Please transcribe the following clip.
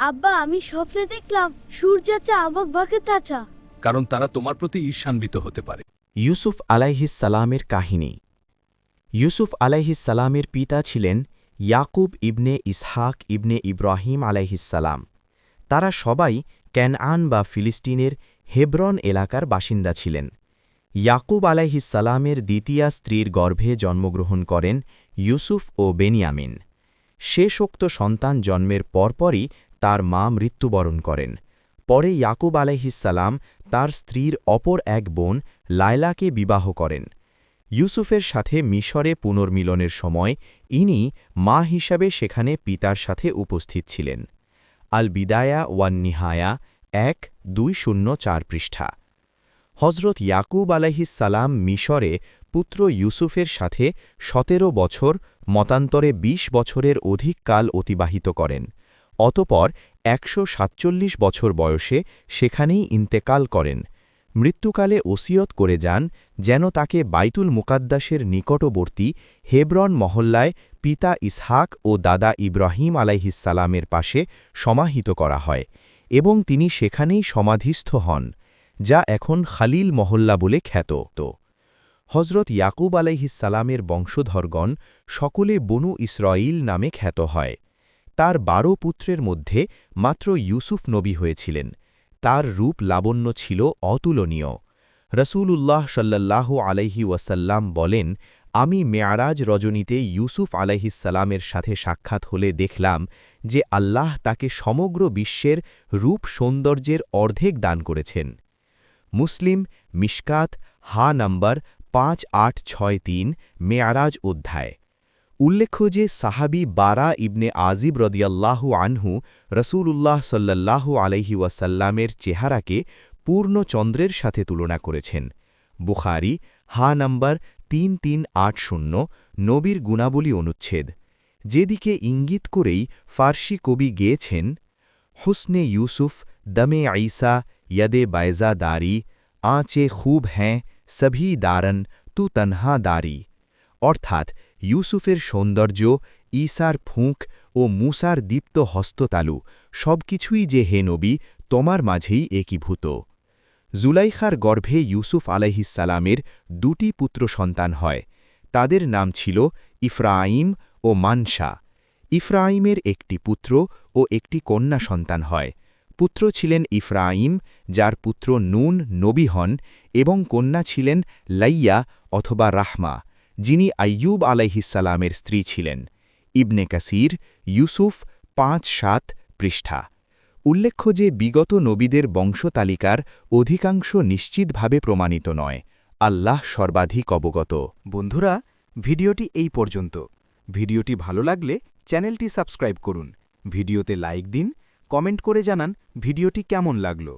আব্বা, আমি স্বপ্নে দেখলাম সূর্যাচা আমাক বাকে তাচা। কারণ তারা তোমার প্রতি ঈর্ষান্বিত হতে পারে। ইউসুফ আলাইহিসসালামের কাহিনী। ইউসুফ আলাইহিসসালামের পিতা ছিলেন ইয়াকুব ইবনে ইসহাক ইবনে ইব্রাহিম আলাইহিসসালাম। তারা সবাই ক্যানআন বা ফিলিস্তিনের হেব্রন এলাকার বাসিন্দা ছিলেন। ইয়াকুব আলাইহিসসালামের দ্বিতীয়া স্ত্রীর গর্ভে জন্মগ্রহণ করেন ইউসুফ ও বেনিয়ামিন। শেষোক্ত সন্তান জন্মের পরপরই তার মা মৃত্যুবরণ করেন। পরে ইয়াকুব আলাইহিসসালাম তার স্ত্রীর অপর এক বোন লায়লাকে বিবাহ করেন। ইউসুফের সাথে মিশরে পুনর্মিলনের সময় ইনি মা হিসাবে সেখানে পিতার সাথে উপস্থিত ছিলেন। আল বিদায়া ওয়ান নিহায়া ১-২০৪ পৃষ্ঠা। হজরত ইয়াকুব আলাইহিসসালাম মিশরে পুত্র ইউসুফের সাথে ১৭ বছর মতান্তরে ২০ বছরের অধিক কাল অতিবাহিত করেন। অতপর ১৪৭ বছর বয়সে সেখানেই ইন্তেকাল করেন। মৃত্যুকালে ওসিয়ত করে যান যেন তাকে বাইতুল মুকাদ্দাসের নিকটবর্তী হেব্রন মহল্লায় পিতা ইসহাক ও দাদা ইব্রাহিম আলাইহিসসালামের পাশে সমাহিত করা হয় এবং তিনি সেখানেই সমাধিস্থ হন, যা এখন খালিল মহল্লা বলে খ্যাত। হজরত ইয়াকুব আলাইহিসসালামের বংশধরগণ সকলে বনু ইসরাঈল নামে খ্যাত হয়। তার ১২ পুত্রের মধ্যে মাত্র ইউসুফ নবী হয়েছিলেন। তার রূপ লাবণ্য ছিল অতুলনীয়। রসূলুল্লাহ সাল্লাল্লাহু আলাইহি ওয়াসাল্লাম বলেন, আমি মেয়ারাজ রজনীতে ইউসুফ আলাইহিসসালামের সাথে সাক্ষাৎ হলে দেখলাম যে আল্লাহ তাকে সমগ্র বিশ্বের রূপ সৌন্দর্যের অর্ধেক দান করেছেন। মুসলিম মিশকাত হা নম্বর 5863 মেয়ারাজ অধ্যায়। উল্লেখ্য যে সাহাবি বারা ইবনে আজিব রদিয়াল্লাহু আনহু রসূলুল্লাহ সাল্লাল্লাহু আলাইহি ওয়াসাল্লামের চেহারাকে পূর্ণ চন্দ্রের সাথে তুলনা করেছেন। বুখারী হা নম্বর 3380 নবীর গুণাবলী অনুচ্ছেদ, যেদিকে ইঙ্গিত করেই ফার্সি কবি গেয়েছেন, হুসনে ইউসুফ দমে ঈসা यदे বাইজা দারি আঁচে খুব হ্যাঁ সভি দারন তু তনহা দারি। অর্থাৎ ইউসুফের সৌন্দর্য, ঈসার ফুঁক ও মূসার দীপ্ত হস্ততালু সবকিছুই যে হে নবী তোমার মাঝেই একীভূত। জুলাইখার গর্ভে ইউসুফ আলাইহিসসালামের ২টি পুত্র সন্তান হয়। তাদের নাম ছিল ইফরাইম ও মানশা। ইফরাইমের একটি পুত্র ও একটি কন্যা সন্তান হয়। পুত্র ছিলেন ইফরাইম, যার পুত্র নুন নবী হন, এবং কন্যা ছিলেন লাইয়া অথবা রাহমা, যিনি আইয়ুব আলাইহিসসালামের স্ত্রী ছিলেন। ইবনে কাসির ইউসুফ ৫-৭ পৃষ্ঠা। উল্লেখ্য যে বিগত নবীদের বংশতালিকার অধিকাংশ নিশ্চিতভাবে প্রমাণিত নয়। আল্লাহ সর্বাধিক অবগত। বন্ধুরা, ভিডিওটি এই পর্যন্ত। ভিডিওটি ভালো লাগলে চ্যানেলটি সাবস্ক্রাইব করুন, ভিডিওতে লাইক দিন, কমেন্ট করে জানান ভিডিওটি কেমন লাগলো।